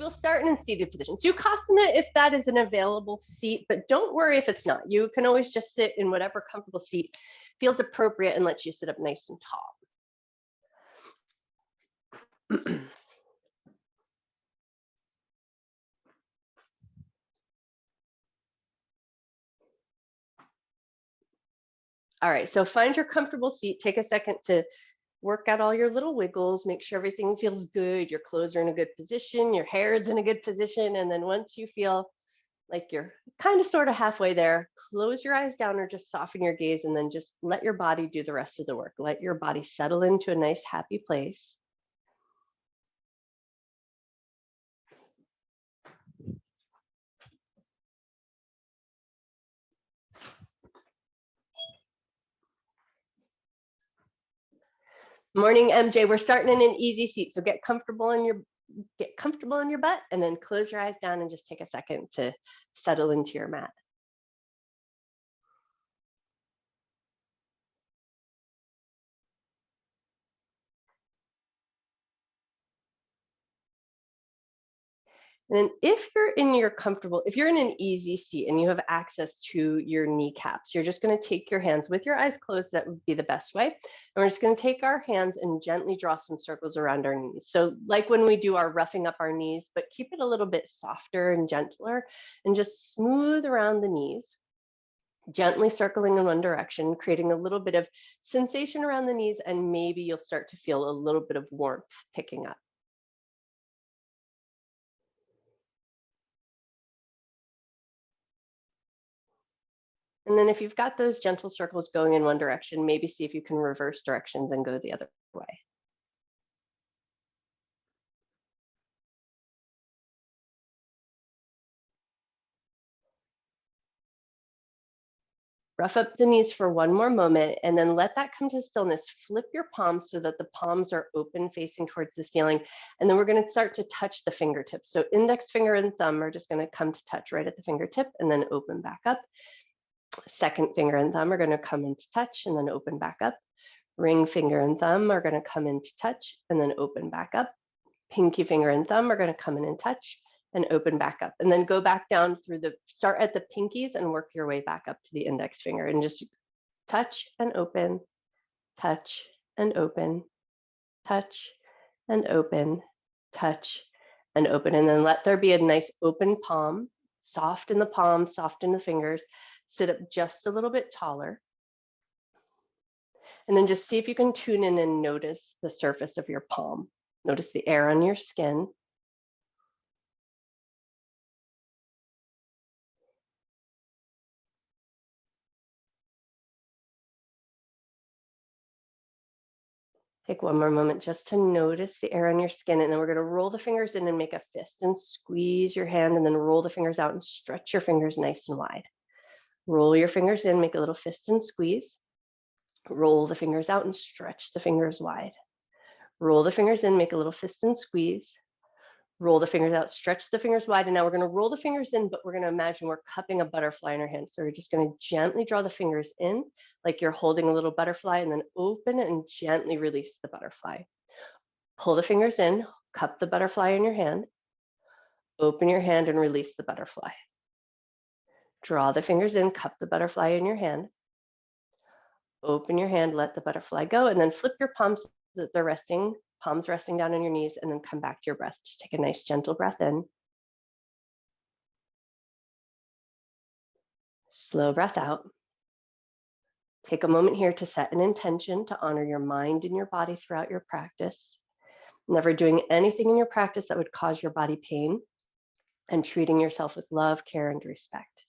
we'll start in a seated position. Sukhasana, if that is an available seat, but don't worry if it's not. You can always just sit in whatever comfortable seat feels appropriate and lets you sit up nice and tall. All right, so find your comfortable seat. Take a second to work out all your little wiggles, make sure everything feels good. Your clothes are in a good position, your hair is in a good position. And then once you feel like you're kind of sort of halfway there, close your eyes down or just soften your gaze and then just let your body do the rest of the work. Let your body settle into a nice, happy place. Morning, MJ. We're starting in an easy seat, so get comfortable in your butt and then close your eyes down and just take a second to settle into your mat. And then if you're in an easy seat and you have access to your kneecaps, you're just going to take your hands with your eyes closed. That would be the best way. And we're just going to take our hands and gently draw some circles around our knees. So like when we do our roughing up our knees, but keep it a little bit softer and gentler and just smooth around the knees, gently circling in one direction, creating a little bit of sensation around the knees, and maybe you'll start to feel a little bit of warmth picking up. And then if you've got those gentle circles going in one direction, maybe see if you can reverse directions and go the other way. Rough up the knees for one more moment and then let that come to stillness. Flip your palms so that the palms are open facing towards the ceiling. And then we're going to start to touch the fingertips. So index finger and thumb are just going to come to touch right at the fingertip and then open back up. Second finger and thumb are going to come into touch and then open back up. Ring finger and thumb are going to come into touch and then open back up. Pinky finger and thumb are going to come in and touch and open back up. And then go back down through start at the pinkies and work your way back up to the index finger and just touch and open, touch and open, touch and open, touch and open. And then let there be a nice open palm, soft in the palm, soft in the fingers. Sit up just a little bit taller. And then just see if you can tune in and notice the surface of your palm. Notice the air on your skin. Take one more moment just to notice the air on your skin, and then we're going to roll the fingers in and make a fist and squeeze your hand, and then roll the fingers out and stretch your fingers nice and wide. Roll your fingers in, make a little fist and squeeze. Roll the fingers out and stretch the fingers wide. Roll the fingers in, make a little fist and squeeze. Roll the fingers out, stretch the fingers wide. And now we're going to roll the fingers in, but we're going to imagine we're cupping a butterfly in our hand. So we're just going to gently draw the fingers in like you're holding a little butterfly, and then open and gently release the butterfly. Pull the fingers in, cup the butterfly in your hand, open your hand and release the butterfly. Draw the fingers in, cup the butterfly in your hand, open your hand, let the butterfly go, and then flip your palms so that they're resting, palms resting down on your knees, and then come back to your breath. Just take a nice gentle breath in. Slow breath out. Take a moment here to set an intention to honor your mind and your body throughout your practice. Never doing anything in your practice that would cause your body pain, and treating yourself with love, care, and respect.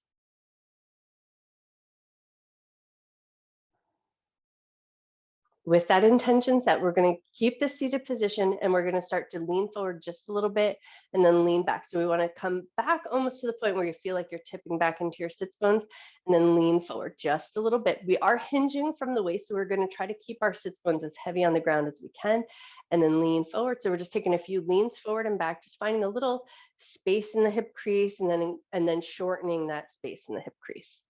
With that intention set, we're going to keep the seated position and we're going to start to lean forward just a little bit and then lean back. So we want to come back almost to the point where you feel like you're tipping back into your sits bones and then lean forward just a little bit. We are hinging from the waist, so we're going to try to keep our sits bones as heavy on the ground as we can and then lean forward. So we're just taking a few leans forward and back, just finding a little space in the hip crease and then shortening that space in the hip crease.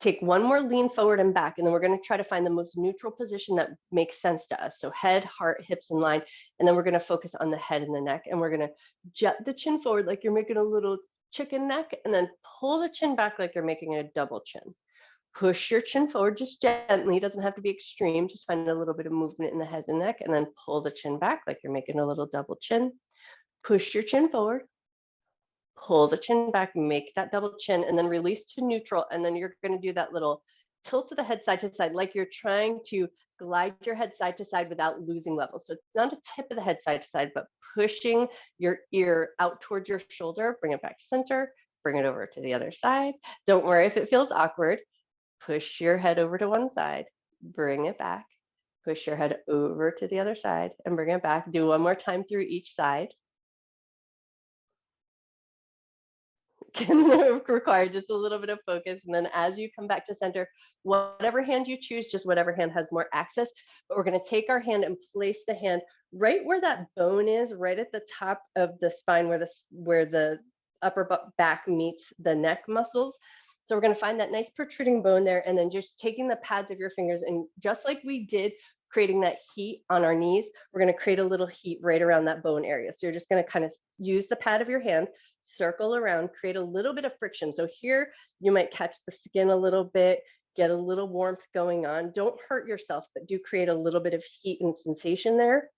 Take one more lean forward and back, and then we're going to try to find the most neutral position that makes sense to us. So head, heart, hips in line, and then we're going to focus on the head and the neck, and we're going to jet the chin forward like you're making a little chicken neck, and then pull the chin back like you're making a double chin. Push your chin forward just gently. It doesn't have to be extreme. Just find a little bit of movement in the head and neck, and then pull the chin back like you're making a little double chin. Push your chin forward. Pull the chin back, make that double chin, and then release to neutral. And then you're going to do that little tilt of the head side to side, like you're trying to glide your head side to side without losing level. So it's not a tip of the head side to side, but pushing your ear out towards your shoulder. Bring it back to center, bring it over to the other side. Don't worry if it feels awkward. Push your head over to one side, bring it back. Push your head over to the other side and bring it back. Do one more time through each side. Can require just a little bit of focus. And then as you come back to center, whatever hand you choose, just whatever hand has more access, but we're going to take our hand and place the hand right where that bone is, right at the top of the spine where the upper back meets the neck muscles. So we're going to find that nice protruding bone there, and then just taking the pads of your fingers, and just like we did creating that heat on our knees, we're going to create a little heat right around that bone area. So you're just going to kind of use the pad of your hand, circle around, create a little bit of friction. So here you might catch the skin a little bit, get a little warmth going on. Don't hurt yourself, but do create a little bit of heat and sensation there.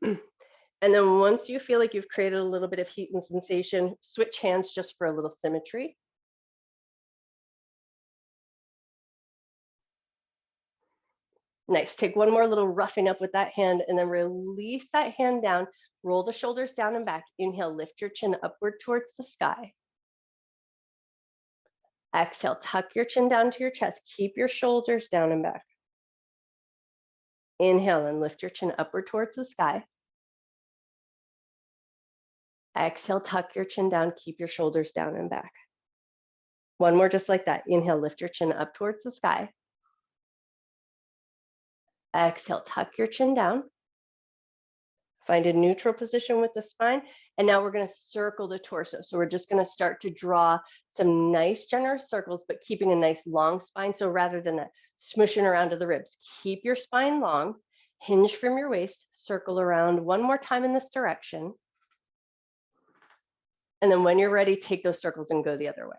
And then once you feel like you've created a little bit of heat and sensation, switch hands just for a little symmetry. Next, take one more little roughing up with that hand, and then release that hand down. Roll the shoulders down and back. Inhale, lift your chin upward towards the sky. Exhale, tuck your chin down to your chest. Keep your shoulders down and back. Inhale and lift your chin upward towards the sky. Exhale, tuck your chin down. Keep your shoulders down and back. One more just like that. Inhale, lift your chin up towards the sky. Exhale, tuck your chin down. Find a neutral position with the spine. And now we're going to circle the torso. So we're just going to start to draw some nice generous circles, but keeping a nice long spine. So rather than that smushing around to the ribs, keep your spine long, hinge from your waist, circle around one more time in this direction. And then when you're ready, take those circles and go the other way.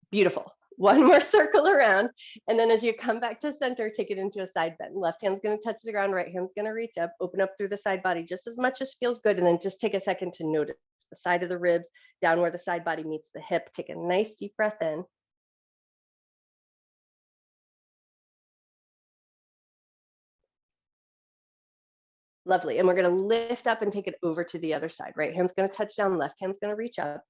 Beautiful. One more circle around. And then as you come back to center, take it into a side bend. Left hand's going to touch the ground, right hand's going to reach up, open up through the side body just as much as feels good. And then just take a second to notice the side of the ribs, down where the side body meets the hip. Take a nice deep breath in. Lovely. And we're going to lift up and take it over to the other side. Right hand's going to touch down, left hand's going to reach up.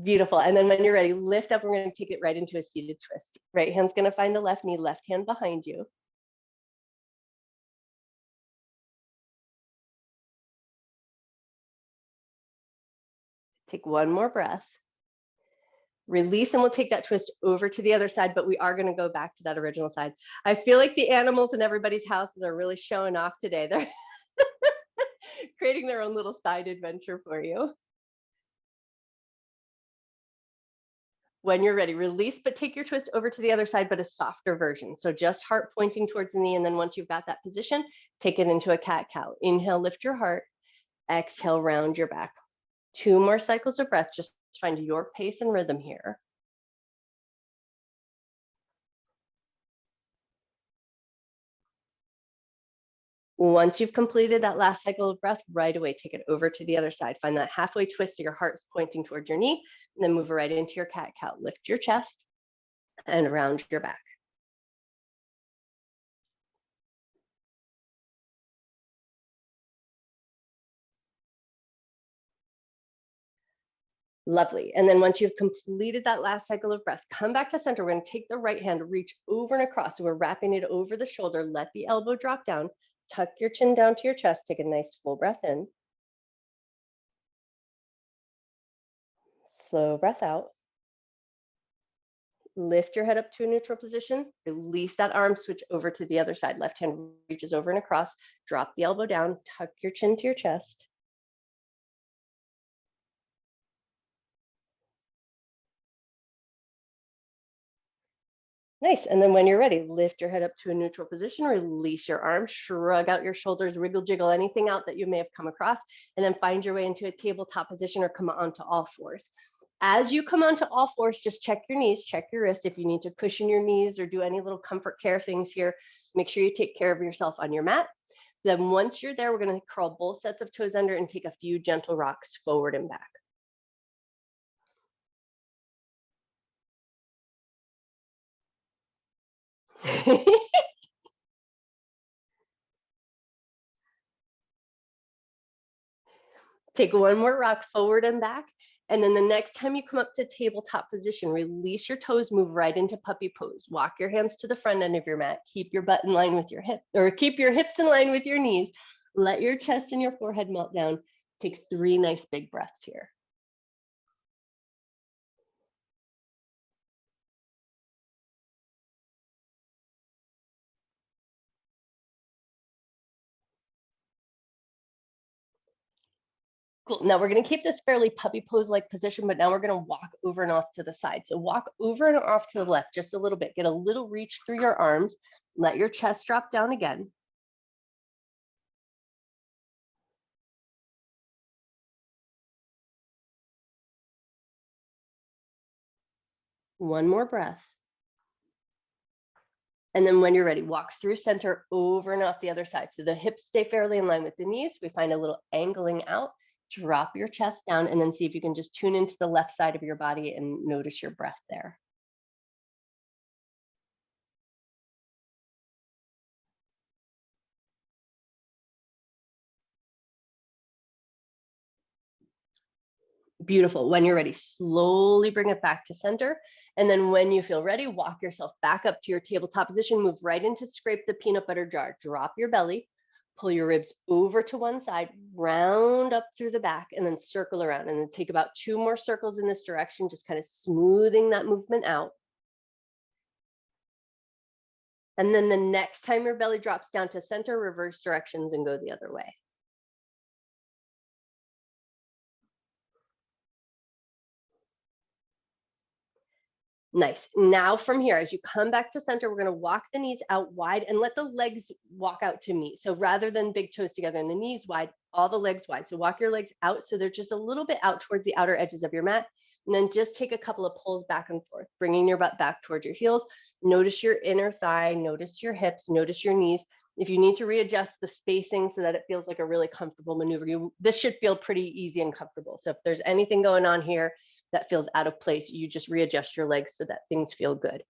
Beautiful. And then when you're ready, lift up. We're going to take it right into a seated twist. Right hand's going to find the left knee, left hand behind you. Take one more breath. Release, and we'll take that twist over to the other side, but we are going to go back to that original side. I feel like the animals in everybody's houses are really showing off today. They're creating their own little side adventure for you. When you're ready, release, but take your twist over to the other side, but a softer version. So just heart pointing towards the knee. And then once you've got that position, take it into a cat-cow. Inhale, lift your heart. Exhale, round your back. 2 more cycles of breath. Just find your pace and rhythm here. Once you've completed that last cycle of breath, right away, take it over to the other side. Find that halfway twist so your heart's pointing towards your knee, and then move right into your cat-cow. Lift your chest and round your back. Lovely. And then once you've completed that last cycle of breath, come back to center. We're going to take the right hand, reach over and across. So we're wrapping it over the shoulder. Let the elbow drop down. Tuck your chin down to your chest. Take a nice full breath in. Slow breath out. Lift your head up to a neutral position, release that arm, switch over to the other side. Left hand reaches over and across, drop the elbow down, tuck your chin to your chest. Nice. And then when you're ready, lift your head up to a neutral position, release your arm, shrug out your shoulders, wiggle, jiggle anything out that you may have come across, and then find your way into a tabletop position or come onto all fours. As you come onto all fours, just check your knees, check your wrists. If you need to cushion your knees or do any little comfort care things here, make sure you take care of yourself on your mat. Then once you're there, we're going to curl both sets of toes under and take a few gentle rocks forward and back. Take one more rock forward and back. And then the next time you come up to tabletop position, release your toes, move right into puppy pose. Walk your hands to the front end of your mat. Keep your butt in line with your hip, or keep your hips in line with your knees. Let your chest and your forehead melt down. Take 3 nice big breaths here. Cool. Now we're going to keep this fairly puppy pose-like position, but now we're going to walk over and off to the side. So walk over and off to the left just a little bit. Get a little reach through your arms. Let your chest drop down again. One more breath. And then when you're ready, walk through center over and off the other side. So the hips stay fairly in line with the knees. We find a little angling out. Drop your chest down and then see if you can just tune into the left side of your body and notice your breath there. Beautiful. When you're ready, slowly bring it back to center. And then when you feel ready, walk yourself back up to your tabletop position, move right into scrape the peanut butter jar, drop your belly, pull your ribs over to one side, round up through the back, and then circle around. And then take about 2 more circles in this direction, just kind of smoothing that movement out. And then the next time your belly drops down to center, reverse directions and go the other way. Nice. Now from here, as you come back to center, we're going to walk the knees out wide and let the legs walk out to meet. So rather than big toes together and the knees wide, all the legs wide. So walk your legs out so they're just a little bit out towards the outer edges of your mat. And then just take a couple of pulls back and forth, bringing your butt back towards your heels. Notice your inner thigh, notice your hips, notice your knees. If you need to readjust the spacing so that it feels like a really comfortable maneuver, this should feel pretty easy and comfortable. So if there's anything going on here that feels out of place, you just readjust your legs so that things feel good.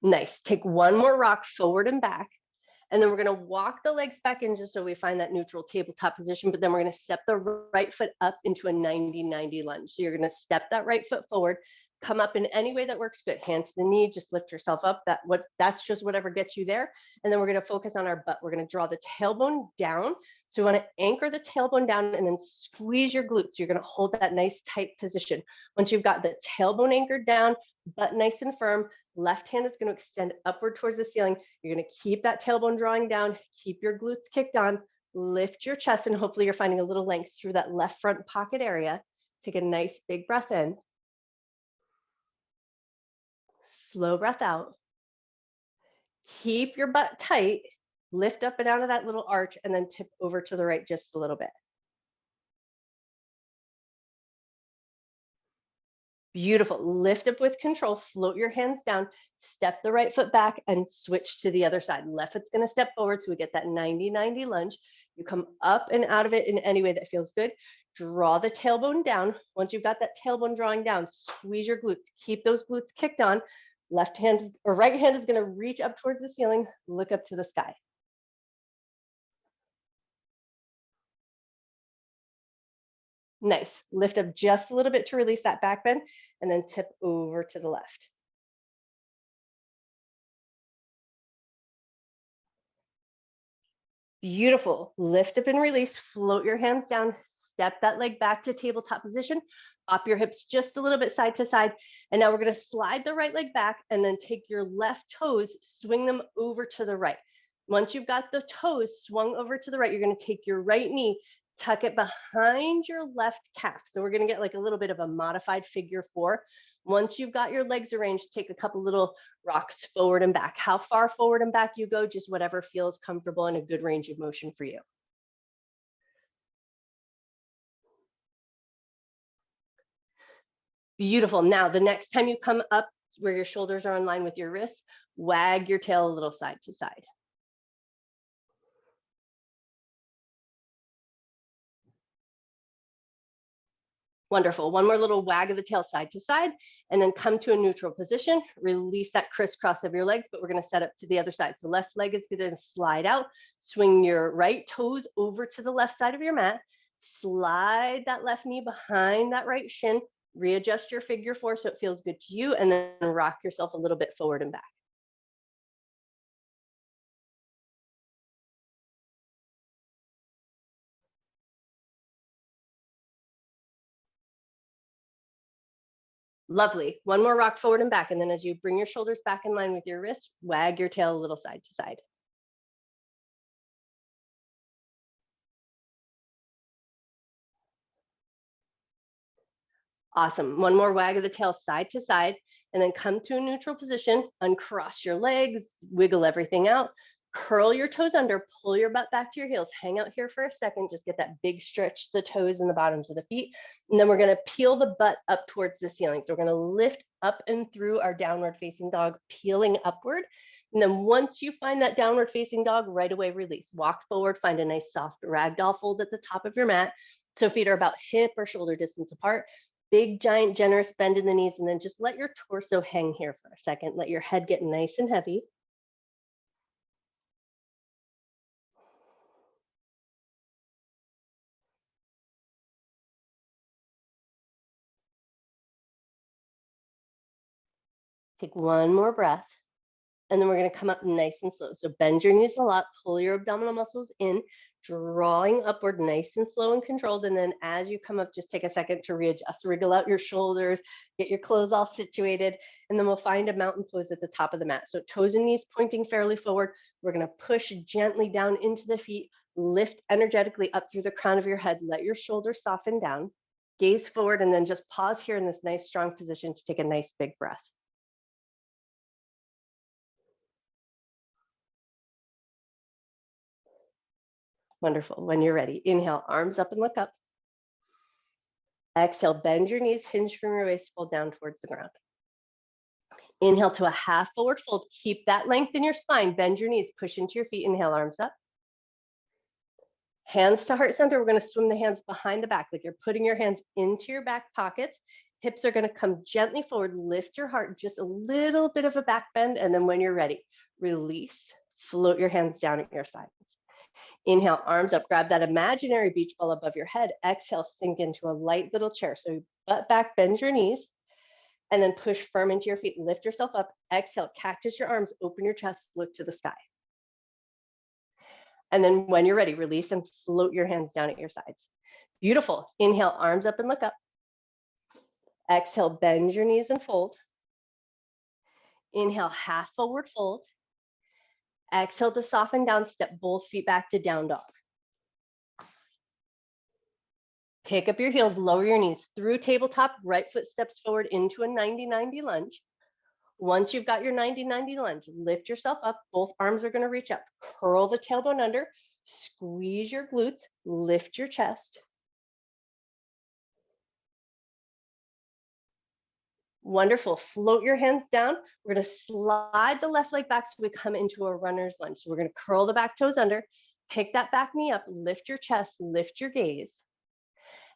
Nice. Take one more rock forward and back. And then we're going to walk the legs back in just so we find that neutral tabletop position. But then we're going to step the right foot up into a 90-90 lunge. So you're going to step that right foot forward, come up in any way that works good. Hands to the knee, just lift yourself up. That's just whatever gets you there. And then we're going to focus on our butt. We're going to draw the tailbone down. So we want to anchor the tailbone down and then squeeze your glutes. You're going to hold that nice tight position. Once you've got the tailbone anchored down, butt nice and firm, left hand is going to extend upward towards the ceiling. You're going to keep that tailbone drawing down, keep your glutes kicked on, lift your chest, and hopefully you're finding a little length through that left front pocket area. Take a nice big breath in. Slow breath out. Keep your butt tight. Lift up and out of that little arch and then tip over to the right just a little bit. Beautiful. Lift up with control, float your hands down, step the right foot back and switch to the other side. Left foot's going to step forward so we get that 90-90 lunge. You come up and out of it in any way that feels good. Draw the tailbone down. Once you've got that tailbone drawing down, squeeze your glutes. Keep those glutes kicked on. Left hand or right hand is going to reach up towards the ceiling, look up to the sky. Nice. Lift up just a little bit to release that back bend and then tip over to the left. Beautiful. Lift up and release. Float your hands down. step that leg back to tabletop position, pop your hips just a little bit side to side. And now we're gonna slide the right leg back and then take your left toes, swing them over to the right. Once you've got the toes swung over to the right, you're gonna take your right knee, tuck it behind your left calf. So we're gonna get like a little bit of a modified figure 4. Once you've got your legs arranged, take a couple little rocks forward and back. How far forward and back you go, just whatever feels comfortable and a good range of motion for you. Beautiful. Now, the next time you come up where your shoulders are in line with your wrists, wag your tail a little side to side. Wonderful. One more little wag of the tail side to side, and then come to a neutral position. Release that crisscross of your legs, but we're going to set up to the other side. So left leg is going to slide out. Swing your right toes over to the left side of your mat. Slide that left knee behind that right shin. Readjust your figure 4 so it feels good to you, and then rock yourself a little bit forward and back. Lovely. One more rock forward and back. And then as you bring your shoulders back in line with your wrists, wag your tail a little side to side. Awesome. One more wag of the tail side to side, and then come to a neutral position, uncross your legs, wiggle everything out, curl your toes under, pull your butt back to your heels, hang out here for a second, just get that big stretch to the toes and the bottoms of the feet. And then we're gonna peel the butt up towards the ceiling. So we're gonna lift up and through our downward facing dog, peeling upward. And then once you find that downward facing dog, right away release. Walk forward, find a nice soft ragdoll fold at the top of your mat. So feet are about hip or shoulder distance apart. Big, giant, generous bend in the knees, and then just let your torso hang here for a second. Let your head get nice and heavy. Take one more breath, and then we're going to come up nice and slow. So bend your knees a lot, pull your abdominal muscles in, drawing upward nice and slow and controlled. And then as you come up, just take a second to readjust, wriggle out your shoulders, get your clothes all situated, and then we'll find a mountain pose at the top of the mat. So toes and knees pointing fairly forward. We're going to push gently down into the feet, lift energetically up through the crown of your head, let your shoulders soften down, gaze forward, and then just pause here in this nice strong position to take a nice big breath. Wonderful. When you're ready, inhale, arms up and look up. Exhale, bend your knees, hinge from your waist, fold down towards the ground. Inhale to a half forward fold. Keep that length in your spine. Bend your knees, push into your feet. Inhale, arms up. Hands to heart center. We're going to swim the hands behind the back, like you're putting your hands into your back pockets. Hips are going to come gently forward. Lift your heart, just a little bit of a back bend. And then when you're ready, release. Float your hands down at your sides. Inhale, arms up, grab that imaginary beach ball above your head. Exhale, sink into a light little chair. So butt back, bend your knees, and then push firm into your feet. Lift yourself up. Exhale, cactus your arms, open your chest, look to the sky. And then when you're ready, release and float your hands down at your sides. Beautiful. Inhale, arms up and look up. Exhale, bend your knees and fold. Inhale, half forward fold. Exhale to soften down, step both feet back to down dog. Pick up your heels, lower your knees through tabletop, right foot steps forward into a 90-90 lunge. Once you've got your 90-90 lunge, lift yourself up. Both arms are going to reach up. Curl the tailbone under, squeeze your glutes, lift your chest. Wonderful. Float your hands down. We're going to slide the left leg back so we come into a runner's lunge. So we're going to curl the back toes under, pick that back knee up, lift your chest, lift your gaze.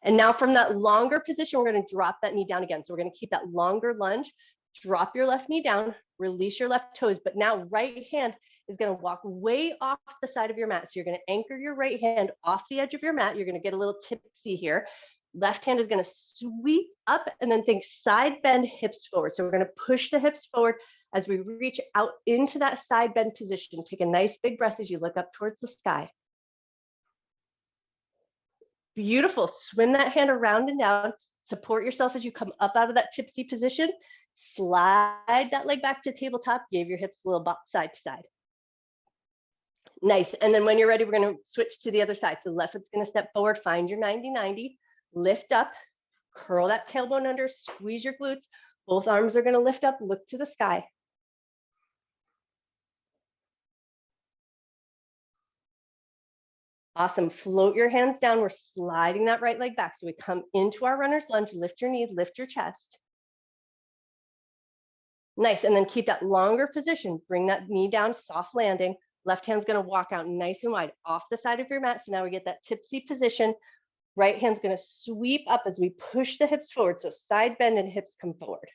And now from that longer position, we're going to drop that knee down again. So we're going to keep that longer lunge, drop your left knee down, release your left toes. But now right hand is going to walk way off the side of your mat. So you're going to anchor your right hand off the edge of your mat. You're going to get a little tipsy here. Left hand is going to sweep up and then think side bend, hips forward. So we're going to push the hips forward as we reach out into that side bend position. Take a nice big breath as you look up towards the sky. Beautiful. Swim that hand around and down. Support yourself as you come up out of that tipsy position. Slide that leg back to tabletop. Give your hips a little bop side to side. Nice. And then when you're ready, we're going to switch to the other side. So the left foot's going to step forward, find your 90-90, lift up, curl that tailbone under, squeeze your glutes. Both arms are going to lift up, look to the sky. Awesome. Float your hands down. We're sliding that right leg back. So we come into our runner's lunge, lift your knees, lift your chest. Nice. And then keep that longer position. Bring that knee down, soft landing. Left hand's going to walk out nice and wide off the side of your mat. So now we get that tipsy position. Right hand's going to sweep up as we push the hips forward. So side bend and hips come forward.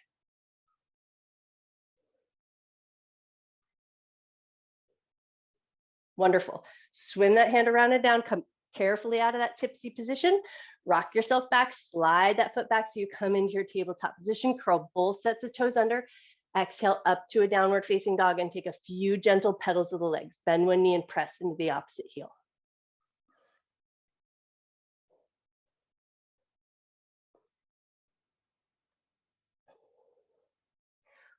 Wonderful. Swim that hand around and down. Come carefully out of that tipsy position. Rock yourself back. Slide that foot back so you come into your tabletop position. Curl both sets of toes under. Exhale up to a downward facing dog and take a few gentle pedals of the legs. Bend one knee and press into the opposite heel.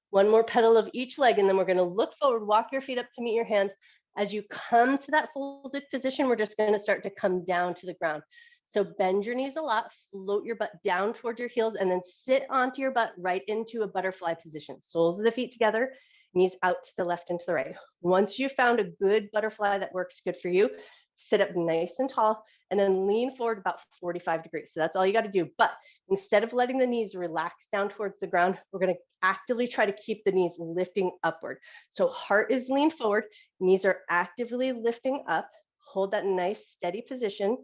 One more pedal of each leg, and then we're going to look forward, walk your feet up to meet your hands. As you come to that folded position, we're just going to start to come down to the ground. So bend your knees a lot, float your butt down towards your heels, and then sit onto your butt right into a butterfly position. Soles of the feet together, knees out to the left and to the right. Once you've found a good butterfly that works good for you, sit up nice and tall, and then lean forward about 45 degrees. So that's all you got to do. But instead of letting the knees relax down towards the ground, we're going to actively try to keep the knees lifting upward. So heart is leaned forward, knees are actively lifting up. Hold that nice steady position.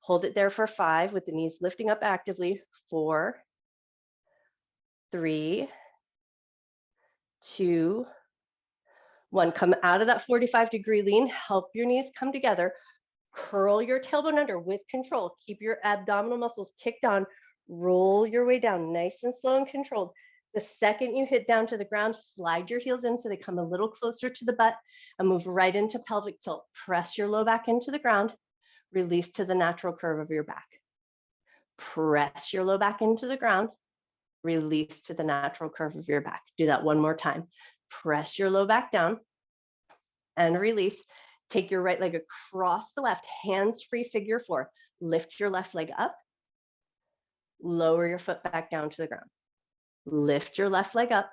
Hold it there for 5 with the knees lifting up actively. 4, 3, 2, 1. Come out of that 45-degree lean. Help your knees come together. Curl your tailbone under with control. Keep your abdominal muscles kicked on. Roll your way down nice and slow and controlled. The second you hit down to the ground, slide your heels in so they come a little closer to the butt and move right into pelvic tilt. Press your low back into the ground. Release to the natural curve of your back. Press your low back into the ground. Release to the natural curve of your back. Do that one more time. Press your low back down and release. Take your right leg across the left, hands free, figure 4. Lift your left leg up. Lower your foot back down to the ground. Lift your left leg up.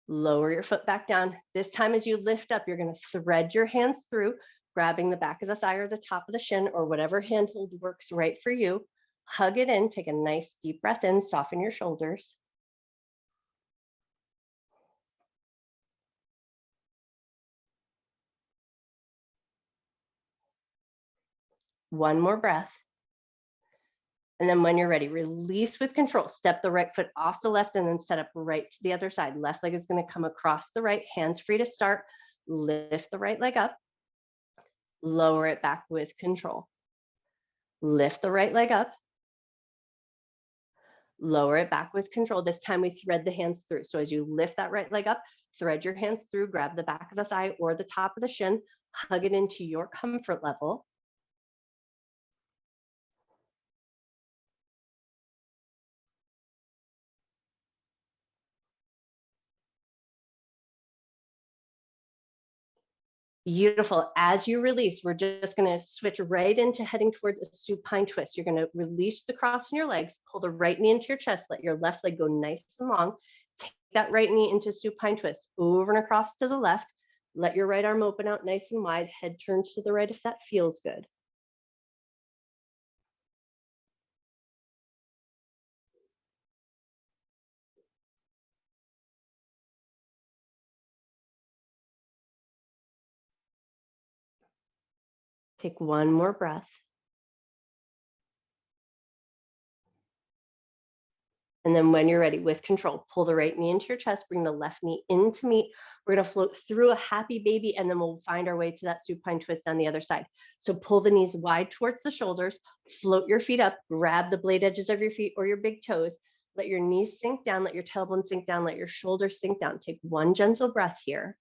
Lower your foot back down. This time as you lift up, you're going to thread your hands through, grabbing the back of the thigh or the top of the shin or whatever handhold works right for you. Hug it in, take a nice deep breath in, soften your shoulders. One more breath. And then when you're ready, release with control. Step the right foot off the left and then set up right to the other side. Left leg is going to come across the right, hands free to start. Lift the right leg up. Lower it back with control. Lift the right leg up. Lower it back with control. This time we thread the hands through. So as you lift that right leg up, thread your hands through, grab the back of the thigh or the top of the shin, hug it into your comfort level. Beautiful. As you release, we're just going to switch right into heading towards a supine twist. You're going to release the cross in your legs, pull the right knee into your chest, let your left leg go nice and long. Take that right knee into supine twist, over and across to the left. Let your right arm open out nice and wide. Head turns to the right if that feels good. Take one more breath. And then when you're ready, with control, pull the right knee into your chest, bring the left knee in to meet. We're going to float through a happy baby, and then we'll find our way to that supine twist on the other side. So pull the knees wide towards the shoulders, float your feet up, grab the blade edges of your feet or your big toes. Let your knees sink down, let your tailbone sink down, let your shoulders sink down. Take one gentle breath here.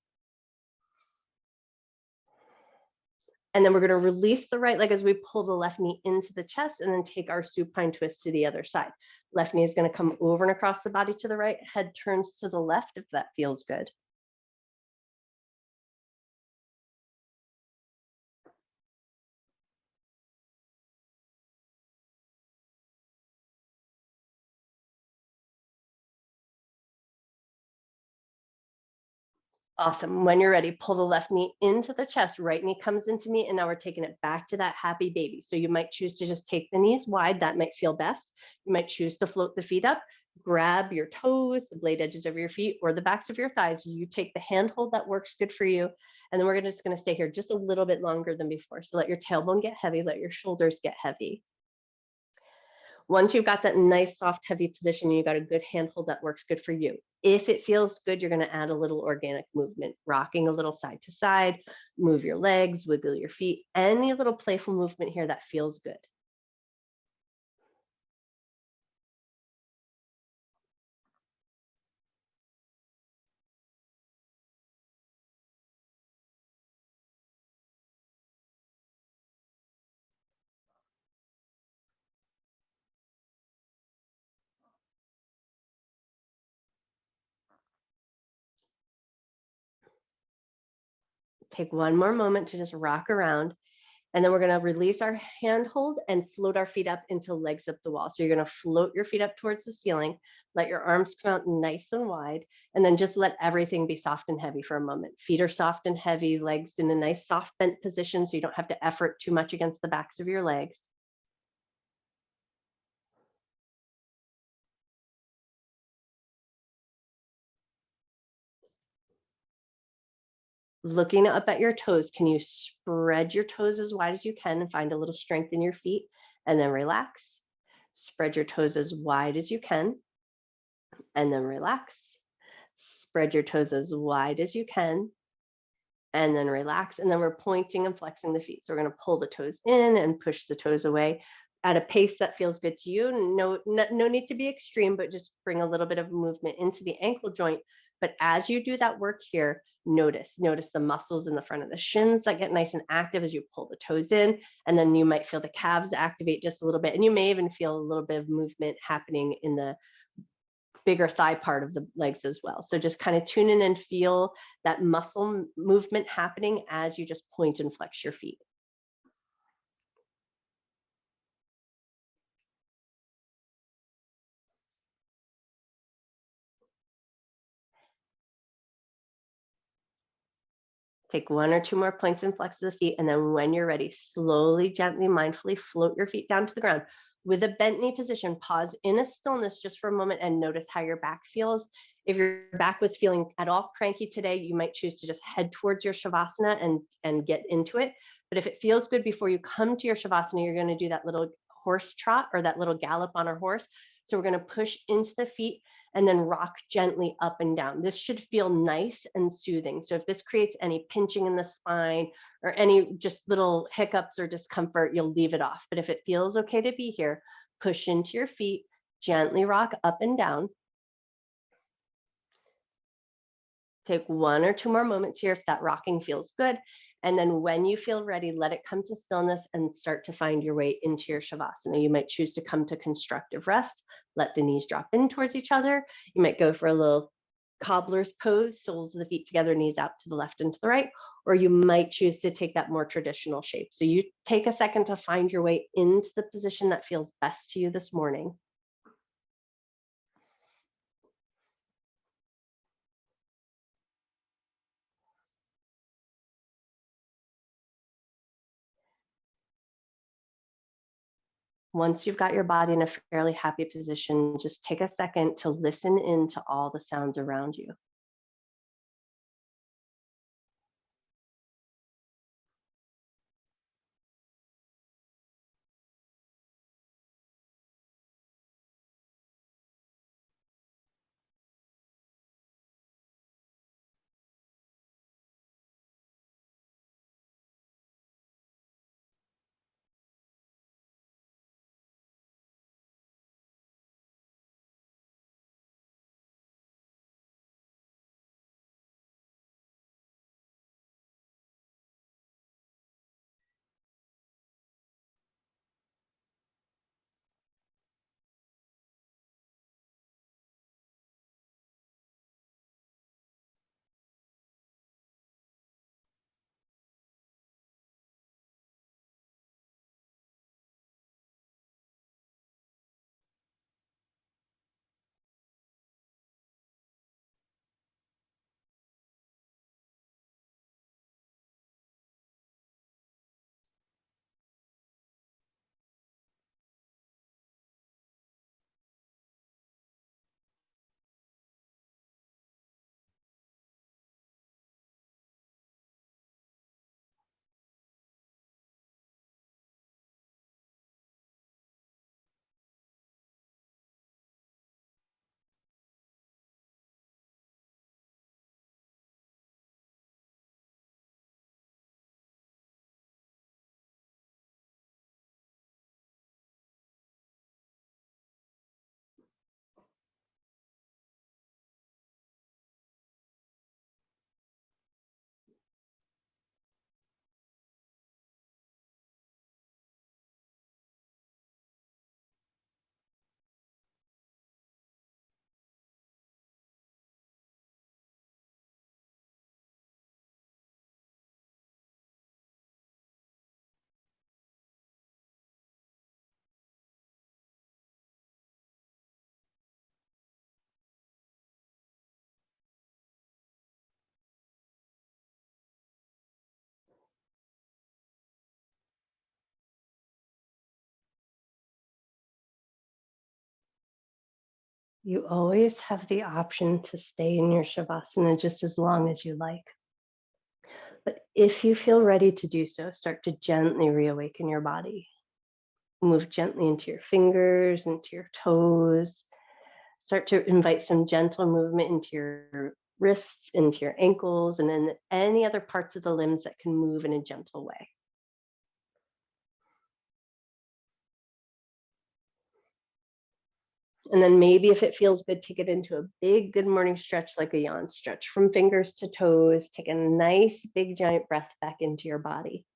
And then we're going to release the right leg as we pull the left knee into the chest and then take our supine twist to the other side. Left knee is going to come over and across the body to the right. Head turns to the left if that feels good. Awesome. When you're ready, pull the left knee into the chest, right knee comes into me, and now we're taking it back to that happy baby. So you might choose to just take the knees wide. That might feel best. You might choose to float the feet up, grab your toes, the blade edges of your feet, or the backs of your thighs. You take the handhold that works good for you. And then we're just going to stay here just a little bit longer than before. So let your tailbone get heavy, let your shoulders get heavy. Once you've got that nice, soft, heavy position, you got a good handhold that works good for you. If it feels good, you're going to add a little organic movement, rocking a little side to side, move your legs, wiggle your feet, any little playful movement here that feels good. Take one more moment to just rock around. And then we're going to release our handhold and float our feet up into legs up the wall. So you're going to float your feet up towards the ceiling, let your arms come out nice and wide, and then just let everything be soft and heavy for a moment. Feet are soft and heavy, legs in a nice soft bent position so you don't have to effort too much against the backs of your legs. Looking up at your toes, can you spread your toes as wide as you can and find a little strength in your feet, and then relax. Spread your toes as wide as you can, and then relax. Spread your toes as wide as you can, and then relax. And then we're pointing and flexing the feet. So we're going to pull the toes in and push the toes away at a pace that feels good to you. No need to be extreme, but just bring a little bit of movement into the ankle joint. But as you do that work here, notice the muscles in the front of the shins that get nice and active as you pull the toes in. And then you might feel the calves activate just a little bit. And you may even feel a little bit of movement happening in the bigger thigh part of the legs as well. So just kind of tune in and feel that muscle movement happening as you just point and flex your feet. Take one or two more points and flex the feet. And then when you're ready, slowly, gently, mindfully float your feet down to the ground. With a bent knee position, pause in a stillness just for a moment and notice how your back feels. If your back was feeling at all cranky today, you might choose to just head towards your Shavasana and get into it. But if it feels good before you come to your Shavasana, you're going to do that little horse trot or that little gallop on a horse. So we're going to push into the feet and then rock gently up and down. This should feel nice and soothing. So if this creates any pinching in the spine or any just little hiccups or discomfort, you'll leave it off. But if it feels okay to be here, push into your feet, gently rock up and down. Take one or two more moments here if that rocking feels good. And then when you feel ready, let it come to stillness and start to find your way into your Shavasana. You might choose to come to constructive rest, let the knees drop in towards each other. You might go for a little cobbler's pose, soles of the feet together, knees out to the left and to the right, or you might choose to take that more traditional shape. So you take a second to find your way into the position that feels best to you this morning. Once you've got your body in a fairly happy position, just take a second to listen in to all the sounds around you. You always have the option to stay in your Shavasana just as long as you like. But if you feel ready to do so, start to gently reawaken your body. Move gently into your fingers, into your toes. Start to invite some gentle movement into your wrists, into your ankles, and then any other parts of the limbs that can move in a gentle way. And then maybe if it feels good, take it into a big good morning stretch like a yawn stretch from fingers to toes. Take a nice big giant breath back into your body.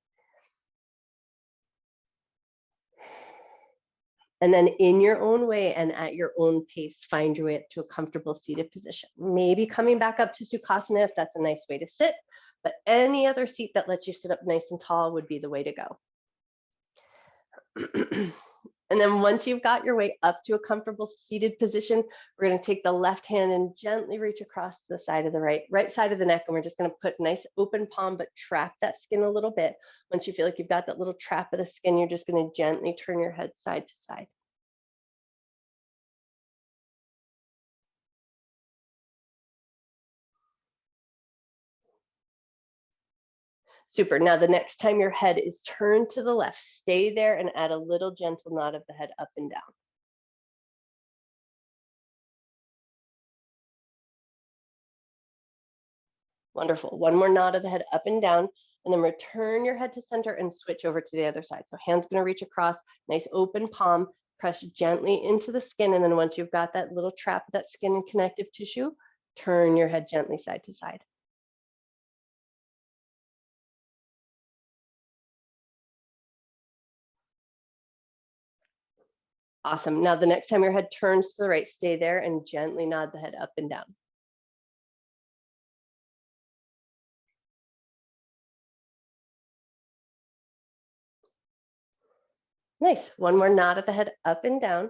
And then in your own way and at your own pace, find your way up to a comfortable seated position. Maybe coming back up to Sukhasana if that's a nice way to sit, but any other seat that lets you sit up nice and tall would be the way to go. And then once you've got your way up to a comfortable seated position, we're going to take the left hand and gently reach across the side of the right side of the neck. And we're just going to put nice open palm, but trap that skin a little bit. Once you feel like you've got that little trap of the skin, you're just going to gently turn your head side to side. Super. Now, the next time your head is turned to the left, stay there and add a little gentle nod of the head up and down. Wonderful. One more nod of the head up and down, and then return your head to center and switch over to the other side. So hands going to reach across, nice open palm, press gently into the skin. And then once you've got that little trap, that skin and connective tissue, turn your head gently side to side. Awesome. Now, the next time your head turns to the right, stay there and gently nod the head up and down. Nice. One more nod of the head up and down.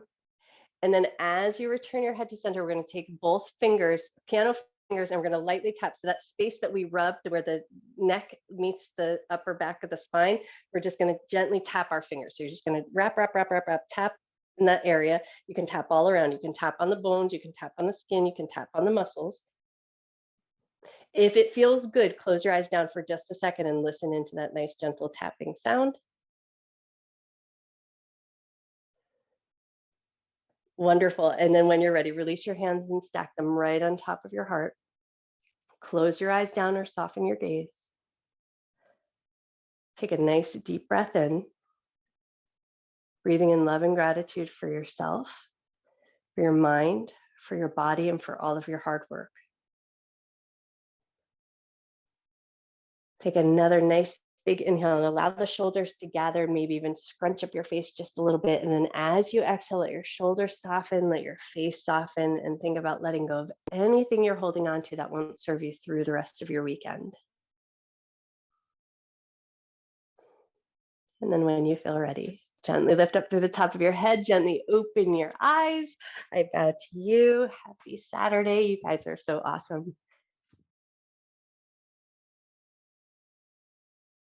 And then as you return your head to center, we're going to take both fingers, piano fingers, and we're going to lightly tap. So that space that we rubbed where the neck meets the upper back of the spine, we're just going to gently tap our fingers. So you're just going to wrap, tap in that area. You can tap all around. You can tap on the bones. You can tap on the skin. You can tap on the muscles. If it feels good, close your eyes down for just a second and listen into that nice gentle tapping sound. Wonderful. And then when you're ready, release your hands and stack them right on top of your heart. Close your eyes down or soften your gaze. Take a nice deep breath in, breathing in love and gratitude for yourself, for your mind, for your body, and for all of your hard work. Take another nice big inhale and allow the shoulders to gather, maybe even scrunch up your face just a little bit. And then as you exhale, let your shoulders soften, let your face soften, and think about letting go of anything you're holding on to that won't serve you through the rest of your weekend. And then when you feel ready, gently lift up through the top of your head, gently open your eyes. I bow to you. Happy Saturday. You guys are so awesome.